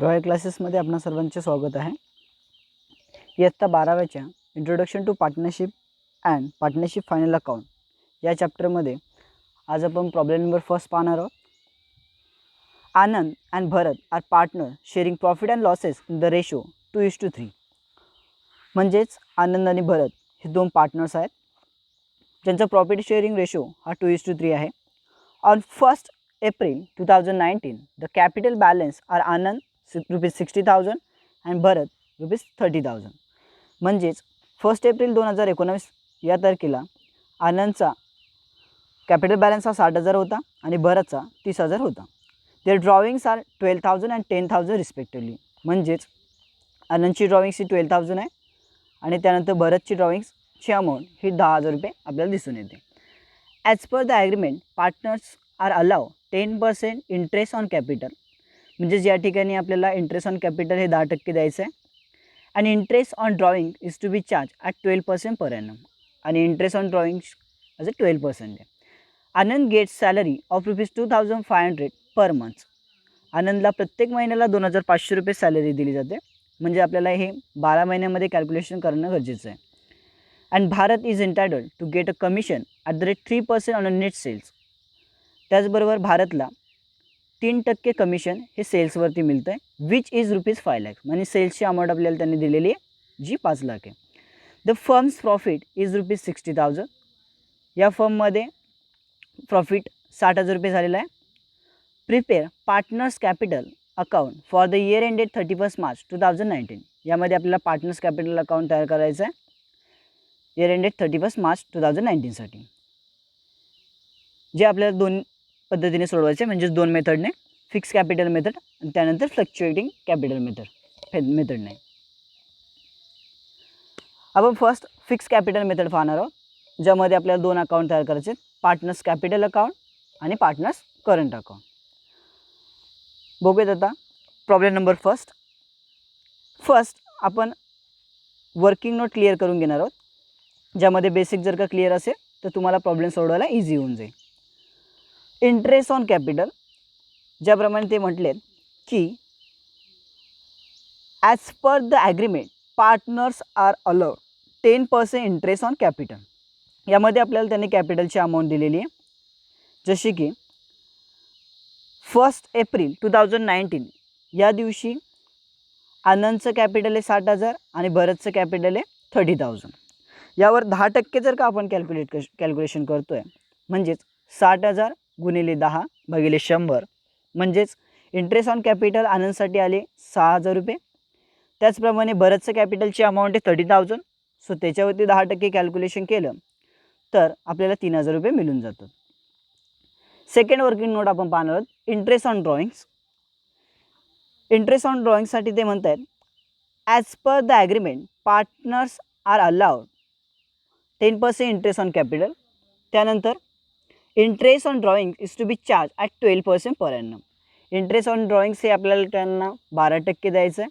Royal क्लासेसमध्ये आपणा सर्वांचे स्वागत आहे. इयत्ता 12व्याच्या introduction to partnership and partnership final account या चॅप्टरमध्ये आज आपण प्रॉब्लेम नंबर फर्स्ट पाहणार आहोत. Anand and Bharat are partner sharing profit and losses in the ratio 2:3. म्हणजेच आनंद आणि भरत हे दोन पार्टनर्स आहेत ज्यांचा प्रॉफिट शेअरिंग रेशो हा 2:3 आहे. On 1st April 2019 the capital balance are Anand ₹60,000 and Bharat ₹30,000. म्हणजेच 1 एप्रिल 2019 या तारखेला आनंदचा कॅपिटल बॅलन्स हा 60,000 होता आणि भरतचा 30,000 होता. Their drawings are 12,000 and 10,000 respectively. म्हणजेच आनंदची ड्रॉविंग्स ही 12,000 आहे आणि त्यानंतर भरतची ड्रॉविंग्सची अमाऊंट ही ₹10,000 आपल्याला दिसून येते. As per the agreement partners are allowed 10% interest on capital. म्हणजेच या ठिकाणी आपल्याला इंटरेस्ट ऑन कॅपिटल हे 10% द्यायचं आहे आणि interest on drawing is to be charge at 12% per annum आणि interest on drawings as a 12% आहे. Anand gets salary of ₹2,500 per month. आनंदला प्रत्येक महिन्याला ₹2,500 सॅलरी दिली जाते. म्हणजे आपल्याला हे 12 महिन्यामध्ये कॅल्क्युलेशन करणं गरजेचं आहे. And Bharat is entitled to get a commission at the rate 3% on a net sales. त्याचबरोबर भारतला 3% कमिशन हे सेल्सवरती मिळतं आहे विच इज ₹5 लाख. म्हणजे सेल्सची अमाऊंट आपल्याला त्यांनी दिलेली आहे जी 5 लाख आहे. The firms profit is ₹60,000. या फर्ममध्ये प्रॉफिट ₹60,000 झालेला आहे. Prepare partners capital account for the year ended 31 March 2019. यामध्ये आपल्याला पार्टनर्स कॅपिटल अकाउंट तयार करायचं आहे इयर एंडेड 31 मार्च 2019साठी. जे आपल्याला दोन पद्धतीने सोडवायचे म्हणजेच दोन मेथडने, फिक्स कॅपिटल मेथड आणि त्यानंतर फ्लक्च्युएटिंग कॅपिटल मेथडने. आपण फर्स्ट फिक्स कॅपिटल मेथड पाहणार आहोत ज्यामध्ये आपल्याला दोन अकाउंट तयार करायचे, पार्टनर्स कॅपिटल अकाउंट आणि पार्टनर्स करंट अकाउंट. बघूयात आता प्रॉब्लेम नंबर फर्स्ट आपण वर्किंग नोट क्लिअर करून घेणार आहोत ज्यामध्ये बेसिक जर का क्लिअर असेल तर तुम्हाला प्रॉब्लेम सोडवायला इझी होऊन जाईल. इंटरेस्ट ऑन कॅपिटल ज्याप्रमाणे ते म्हटलेत की as per the agreement partners are allowed 10% interest on capital. यामध्ये आपल्याला त्यांनी कॅपिटलची अमाऊंट दिलेली आहे जशी की 1 एप्रिल 2019 या दिवशी आनंदचं कॅपिटल आहे 60,000 आणि भरतचं कॅपिटल आहे 30,000. यावर 10% जर का आपण कॅल्क्युलेशन करतो आहे म्हणजेच 60,000 गुणिले 10 भागिले 100 म्हणजेच इंटरेस्ट ऑन कॅपिटल आनंदसाठी आले ₹6,000. त्याचप्रमाणे भरतचं कॅपिटलची अमाऊंट आहे 30,000. सो त्याच्यावरती 10% कॅल्क्युलेशन केलं तर आपल्याला ₹3,000 मिळून जातात. सेकंड वर्किंग नोट आपण पाहणार आहोत interest on drawings. Interest on ड्रॉइंगसाठी ते म्हणत आहेत as per the agreement partners are allowed 10% interest on capital. त्यानंतर interest on drawing is to be charge at 12% per annum. Interest on drawings हे आपल्याला त्यांना 12% द्यायचं आहे.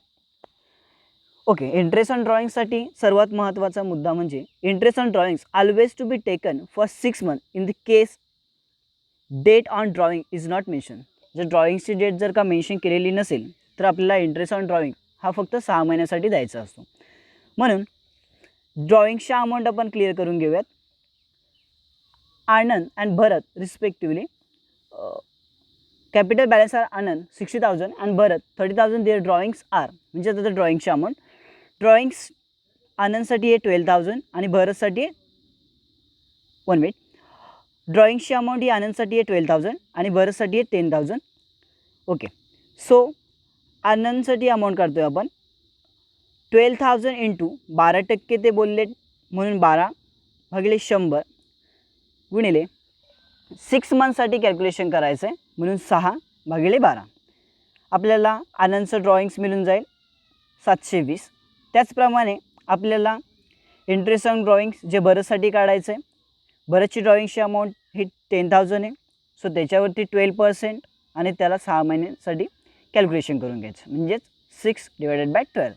ओके, इंटरेस्ट ऑन ड्रॉइंगसाठी सर्वात महत्त्वाचा मुद्दा म्हणजे interest on drawings always to be taken for 6 month in the case date on drawing is not mention. जर ड्रॉइंगची डेट जर का मेन्शन केलेली नसेल तर आपल्याला इंटरेस्ट ऑन ड्रॉइंग हा फक्त 6 महिन्यासाठी द्यायचा असतो. म्हणून ड्रॉइंगच्या अमाऊंट आपण क्लिअर करून घेऊयात. Anand and Bharat respectively capital balance are Anand 60,000 and Bharat 30,000. Their drawings are म्हणजे आता ड्रॉइंगची अमाऊंट ड्रॉइंग्स आनंदसाठी आहे 12,000 आणि भरतसाठी आहे ड्रॉइंगची अमाऊंट ही आनंदसाठी आहे 12,000 आणि भरतसाठी आहे 10,000. ओके, सो आनंदसाठी अमाऊंट काढतो आहे आपण 12,000 इंटू 12% ते बोलले म्हणून 12 भागिले 100 गुणिले 6 मंथसाठी कॅल्क्युलेशन करायचं आहे म्हणून 6 भागिले 12. आपल्याला आनंदचं ड्रॉइंग्स मिळून जाईल 720. त्याचप्रमाणे आपल्याला इंटरेस्ट ऑन ड्रॉइंग्स जे भरतसाठी काढायचं आहे, भरतची ड्रॉइंगची अमाऊंट ही 10,000 आहे. सो त्याच्यावरती 12% आणि त्याला 6 महिन्यासाठी कॅल्क्युलेशन करून घ्यायचं म्हणजेच 6/12.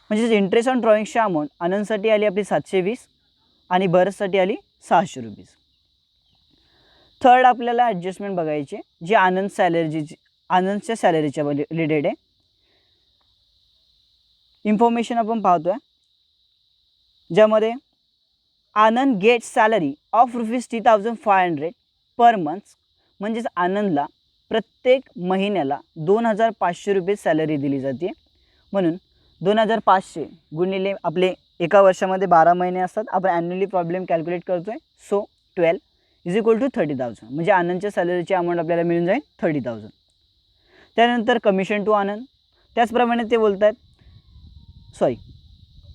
म्हणजेच इंटरेस्ट ऑन ड्रॉइंगची अमाऊंट आनंदसाठी आली आपली 720 आणि भरतसाठी आली ₹600. थर्ड आपल्याला ॲडजस्टमेंट बघायची जी आनंदच्या सॅलरीच्या रिलेटेड आहे. इन्फॉर्मेशन आपण पाहतोय, ज्यामध्ये Anand get salary of ₹3,500 per month, म्हणजेच आनंदला प्रत्येक महिन्याला 2,500 रुपये सॅलरी दिली जाते. म्हणून 2,500 गुणिले आपले एका वर्षामध्ये 12 महिने असतात, आपण ॲन्युअली प्रॉब्लेम कॅल्क्युलेट करतोय. सो 12 इज इक्वल टू 30,000, म्हणजे आनंदच्या सॅलरीची अमाऊंट आपल्याला मिळून जाईल 30,000. त्यानंतर कमिशन टू आनंद, त्याचप्रमाणे ते बोलत आहेत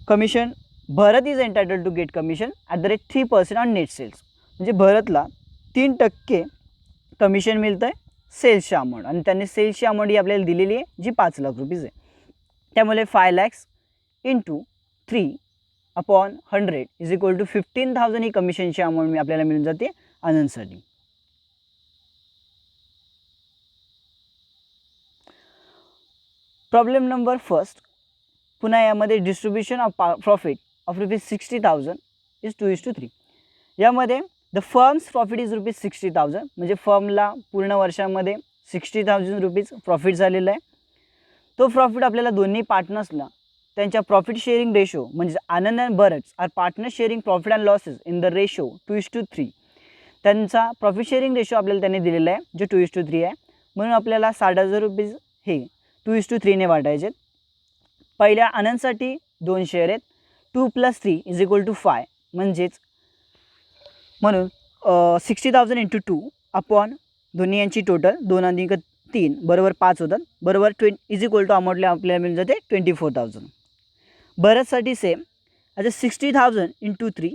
commission Bharat is entitled to get commission @ 3% on net sales, म्हणजे भरतला 3% कमिशन मिळतं आहे सेल्सच्या अमाऊंट, आणि त्यांनी सेल्सची अमाऊंट ही आपल्याला दिलेली आहे जी 5 लाख रुपीज आहे. त्यामुळे 5 lakhs into 3/100 is equal to 15,000 ही कमिशनची अमाऊंट आपल्याला मिळून जाते आनंदसाठी. प्रॉब्लेम नंबर फर्स्ट, पुन्हा यामध्ये distribution of profit of ₹60,000 is 2:3. यामध्ये द फर्म्स प्रॉफिट इज ₹60,000, म्हणजे फर्मला पूर्ण वर्षामध्ये 60,000 रुपीज प्रॉफिट झालेला आहे. तो प्रॉफिट आपल्याला दोन्ही पार्टनर्सला त्यांच्या प्रॉफिट शेअरिंग रेशो, म्हणजे Anand and Bharat are partner sharing profit and losses in the ratio 2:3. त्यांचा प्रॉफिट शेअरिंग रेशो आपल्याला त्यांनी दिलेला आहे जो 2:3 आहे. म्हणून आपल्याला 60,000 रुपीज हे 2:3 ने वाटायचे. पहिल्या आनंदसाठी 2 शेअर आहेत, 2 + 3 इज इक्वल टू 5, म्हणून 60,000 इंटू 2 अपॉन दोन्ही यांची टोटल 2+3 बरोबर 5 होतात, बरोबर इज इक्वल टू अमाऊंटला आपल्याला मिळून जाते 24,000. भरतसाठी सेम, आता 60,000 into 3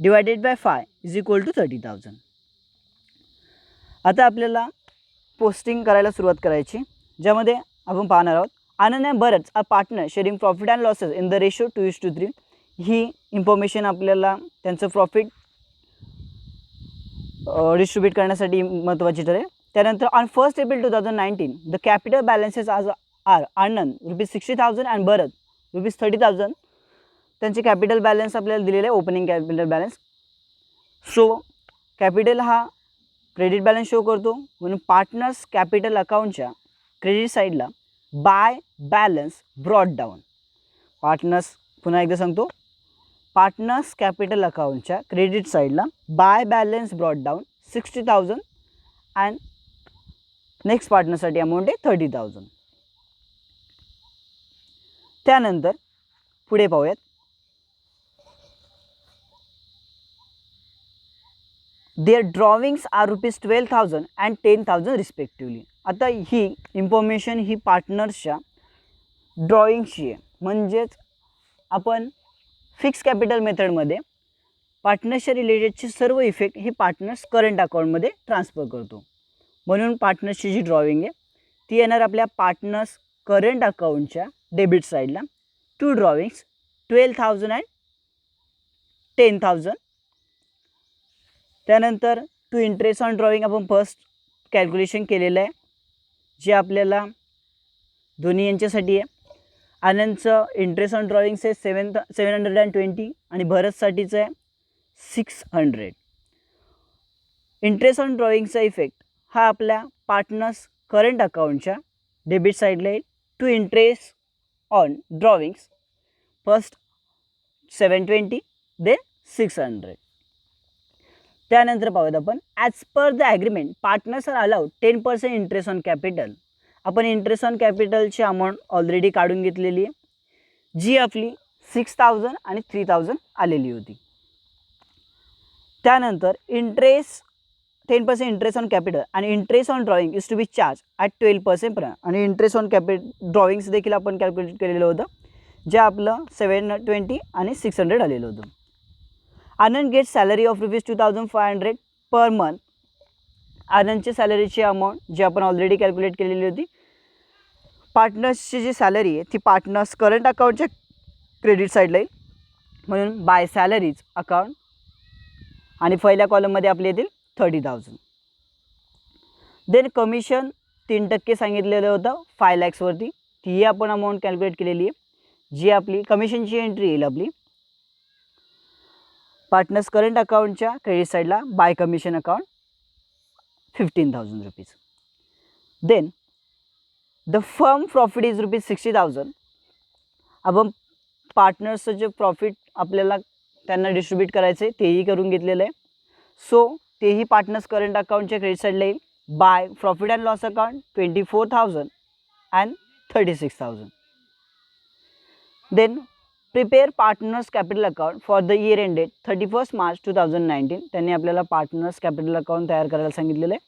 divided by 5 is equal to 30,000. आता आपल्याला पोस्टिंग करायला सुरुवात करायची, ज्यामध्ये आपण पाहणार आहोत Anand and Bharat are partner sharing profit and losses in the ratio 2:3. ही इन्फॉर्मेशन आपल्याला त्यांचं प्रॉफिट डिस्ट्रीब्यूट करण्यासाठी महत्त्वाची ठरेल. त्यानंतर on 1 April 2019 the capital balances are Anand ₹60,000 and Bharat ₹30,000. त्यांचे कॅपिटल बॅलन्स आपल्याला दिलेले आहे, opening capital balance. So capital हा क्रेडिट बॅलन्स शो करतो, म्हणून पार्टनर्स कॅपिटल अकाउंटच्या क्रेडिट साईडला by balance brought down. Partners, पुन्हा एकदा सांगतो, पार्टनर्स कॅपिटल अकाउंटच्या क्रेडिट साईडला by balance brought down 60,000 and next पार्टनरसाठी अमाऊंट आहे 30,000. त्यानंतर पुढे पाहूयात, their drawings are ₹12,000 and 10,000 respectively. आता ही इन्फॉर्मेशन ही पार्टनर्सच्या ड्रॉइंगची आहे, म्हणजेच आपण फिक्स कॅपिटल मेथडमध्ये पार्टनर्सच्या रिलेटेडचे सर्व इफेक्ट हे पार्टनर्स करंट अकाउंटमध्ये ट्रान्सफर करतो. म्हणून पार्टनर्सची जी ड्रॉइंग आहे ती येणार आपल्या पार्टनर्स करंट अकाउंटच्या डेबिट साईडला. 2 ड्रॉविंग्स 12,000 अँड 10,000. त्यानंतर 2 इंटरेस्ट ऑन ड्रॉइंग आपण फर्स्ट कॅल्क्युलेशन केलेलं आहे, जे आपल्याला दोन्ही यांच्यासाठी आहे. आनंदचं इंटरेस्ट ऑन ड्रॉइंग्स आहे 720 आणि भरतसाठीचं आहे 600. इंटरेस्ट ऑन ड्रॉइंगचा इफेक्ट हा आपल्या पार्टनर्स करंट अकाउंटच्या डेबिट साईडला आहे. 2 interest on drawings, first 720 then 600. त्यानंतर पाहूयात आपण, as per the agreement partners are allowed 10% interest on capital. आपण इंटरेस्ट ऑन कॅपिटलची अमाऊंट ऑलरेडी काढून घेतलेली आहे, जी आपली 6,000 आणि 3,000 आलेली होती. त्यानंतर 10% इंटरेस्ट ऑन कॅपिटल आणि interest on drawing is to be charge at 12% per. आणि इंटरेस्ट ऑन ड्रॉइंग्स देखील आपण कॅल्क्युलेट केलेलं होतं, जे आपलं 720 आणि 600 आलेलं होतं. Anand get salary of ₹2,500 per month. आनंदची सॅलरीची अमाऊंट जी आपण ऑलरेडी कॅल्क्युलेट केलेली होती. पार्टनर्सची जी सॅलरी आहे ती पार्टनर्स करंट अकाउंटच्या क्रेडिट साईडला येईल, म्हणून बाय सॅलरीज अकाउंट, आणि पहिल्या कॉलममध्ये आपले येतील 30,000. देन कमिशन 3% सांगितलेलं होतं 5 lakhsवरती, ती आपण अमाऊंट कॅल्क्युलेट केलेली आहे, जी आपली कमिशनची एंट्री येईल आपली पार्टनर्स करंट अकाउंटच्या क्रेडिट साईडला by commission account 15,000 rupees. Then the firm profit is ₹60,000. आपण पार्टनर्सचं जे प्रॉफिट आपल्याला त्यांना डिस्ट्रीब्यूट करायचं आहे तेही करून घेतलेलं आहे. सो तेही पार्टनर्स करंट अकाउंटच्या क्रेडिट साईडला येईल. By profit and loss account 24,000 and 36,000. Then prepare partners capital account for the year ended 31st March 2019. त्यांनी आपल्याला पार्टनर्स कॅपिटल अकाउंट तयार करायला सांगितलेलं आहे,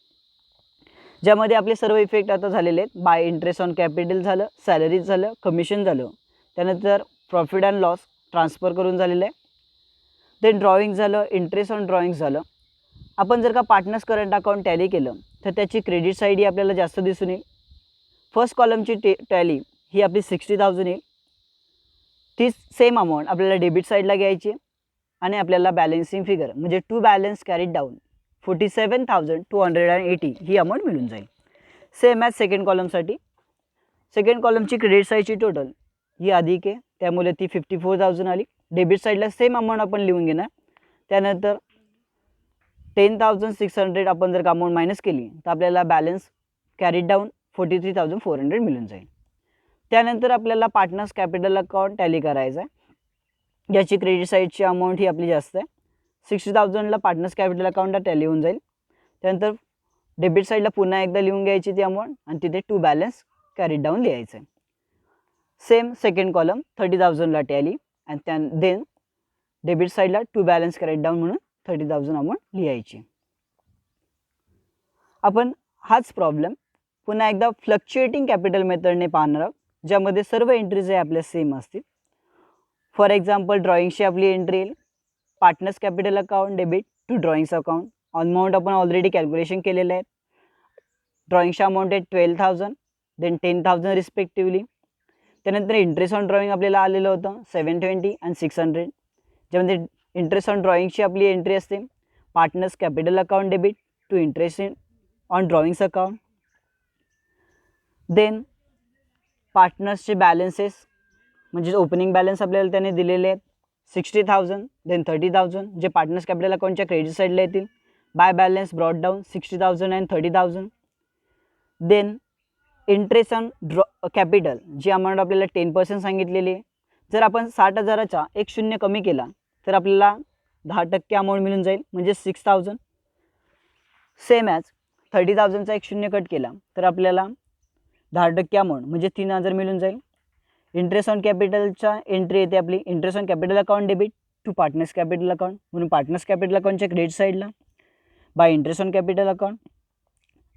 ज्यामध्ये आपले सर्व इफेक्ट आता झालेले आहेत. बाय इंटरेस्ट ऑन कॅपिटल झालं, सॅलरीज झालं, कमिशन झालं, त्यानंतर प्रॉफिट अँड लॉस ट्रान्सफर करून झालेलं आहे. देन ड्रॉइंग झालं, इंटरेस्ट ऑन ड्रॉइंग झालं. आपण जर का पार्टनर्स करंट अकाउंट टॅली केलं तर त्याची क्रेडिट साईड ही आपल्याला जास्त दिसून येईल. फर्स्ट कॉलमची टॅली ही आपली 60,000 येईल. ती सेम अमाऊंट आपल्याला डेबिट साईडला घ्यायची आणि आपल्याला बॅलन्सिंग फिगर म्हणजे टू बॅलन्स कॅरीड डाऊन 47,280 ही अमाऊंट मिळून जाईल. Same as second column. Second कॉलमची क्रेडिट साईडची टोटल ही अधिक आहे, त्यामुळे ती 54,000 आली. डेबिट साईडला सेम अमाऊंट आपण लिहून घेणार. त्यानंतर 10,600 आपण जर का अमाऊंट मायनस केली तर आपल्याला बॅलन्स कॅरीड डाऊन 43,400 मिळून जाईल. त्यानंतर आपल्याला पार्टनर्स कॅपिटल अकाउंट टॅली करायचं आहे, ज्याची क्रेडिट साईडची अमाऊंट ही आपली जास्त आहे. 60,000ला पार्टनर्स कॅपिटल अकाउंटला टॅली होऊन जाईल. त्यानंतर डेबिट साईडला पुन्हा एकदा लिहून घ्यायची ती अमाऊंट आणि तिथे टू बॅलन्स कॅरीड डाऊन लिहायचं आहे. सेम सेकंड कॉलम 30,000ला टॅली आणि देन डेबिट साईडला टू बॅलन्स कॅरीड डाऊन म्हणून 30,000 अमाऊंट लिहायची. आपण हाच प्रॉब्लेम पुन्हा एकदा फ्लक्च्युएटिंग कॅपिटल मेथडने पाहणार आहोत, ज्यामध्ये सर्व एंट्रीज आहे आपल्या सेम असतील. फॉर एक्झाम्पल ड्रॉइंगची आपली एंट्री येईल partners capital account debit to drawings account. Amount आपण ऑलरेडी कॅल्क्युलेशन केलेलं आहे. ड्रॉइंगची अमाऊंट आहे 12,000 देन 10,000 रिस्पेक्टिव्हली. त्यानंतर इंटरेस्ट ऑन ड्रॉइंग आपल्याला आलेलं होतं 720 आणि 600, ज्यामध्ये इंटरेस्ट ऑन ड्रॉइंगची आपली एंट्री असते partners capital account debit to interest on drawings account. Then पार्टनर्सचे बॅलन्सेस म्हणजे ओपनिंग बॅलन्स आपल्याला त्याने दिलेले आहेत 60,000 देन 30,000, जे पार्टनर्स कॅपिटल अकाउंटच्या क्रेडिट साईडला येतील. By balance brought down 60,000 and 30,000. Then interest on capital जी अमाऊंट आपल्याला 10% सांगितलेली आहे. जर आपण 60,000चा एक शून्य कमी केला तर आपल्याला 10% अमाऊंट मिळून जाईल म्हणजे 6,000. सेम ॲज 30,000चा एक शून्य कट केला तर आपल्याला 10% अमाऊंट म्हणजे 3,000 मिळून जाईल. इंटरेस्ट ऑन कॅपिटलच्या एंट्री येते आपली interest on capital account debit to partners capital account म्हणून पार्टनर्स कॅपिटल अकाउंटच्या क्रेडिट साईडला by interest on capital account.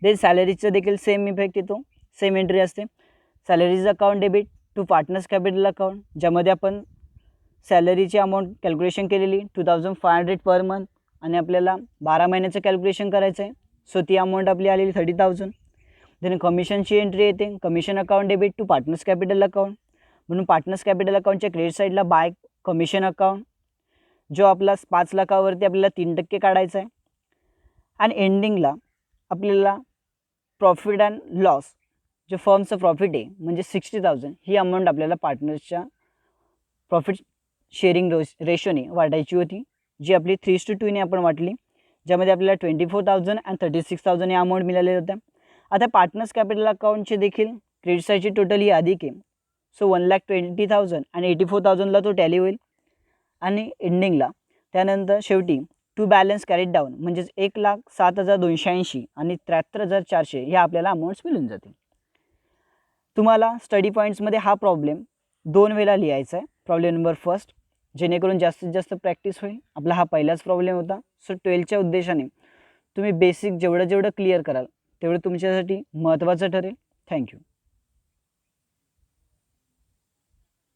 Then सॅलरीचं देखील सेम इफेक्ट येतो, सेम एंट्री असते salaries account debit to partners capital account, ज्यामध्ये आपण सॅलरीची अमाऊंट कॅल्क्युलेशन केलेली 2,500 पर मंथ आणि आपल्याला 12 महिन्याचं कॅल्क्युलेशन करायचं आहे. सो ती अमाऊंट आपली आलेली 30,000. देन कमिशनची एंट्री येते commission account debit to partners capital account म्हणून पार्टनर्स कॅपिटल अकाउंटच्या क्रेडिट साईडला बाय कमिशन अकाउंट, जो आपला 5 लाखावरती आपल्याला 3% काढायचा आहे. आणि एंडिंगला आपल्याला प्रॉफिट अँड लॉस जे फर्मचं प्रॉफिट आहे म्हणजे 60,000 ही अमाऊंट आपल्याला पार्टनर्सच्या प्रॉफिट शेअरिंग रेशोने वाटायची होती, जी आपली 3:2 ने आपण वाटली, ज्यामध्ये आपल्याला 24,000 आणि 36,000 या अमाऊंट मिळालेल्या होत्या. आता पार्टनर्स कॅपिटल अकाउंटचे देखील क्रेडिट साईडची टोटल ही अधिक आहे. सो 1,20,000 आणि 84,000ला तो टॅली होईल आणि एंडिंगला त्यानंतर शेवटी टू बॅलन्स कॅरीड डाऊन म्हणजेच 1,07,280 आणि 73,400 ह्या आपल्याला अमाऊंट्स मिळून जातील. तुम्हाला स्टडी पॉईंट्समध्ये हा प्रॉब्लेम 2 वेळा लिहायचा आहे. प्रॉब्लेम नंबर फर्स्ट, जेणेकरून जास्तीत जास्त प्रॅक्टिस होईल. आपला हा पहिलाच प्रॉब्लेम होता. सो 12च्या उद्देशाने तुम्ही बेसिक जेवढं क्लिअर कराल तेवढं तुमच्यासाठी महत्त्वाचं ठरेल. थँक्यू.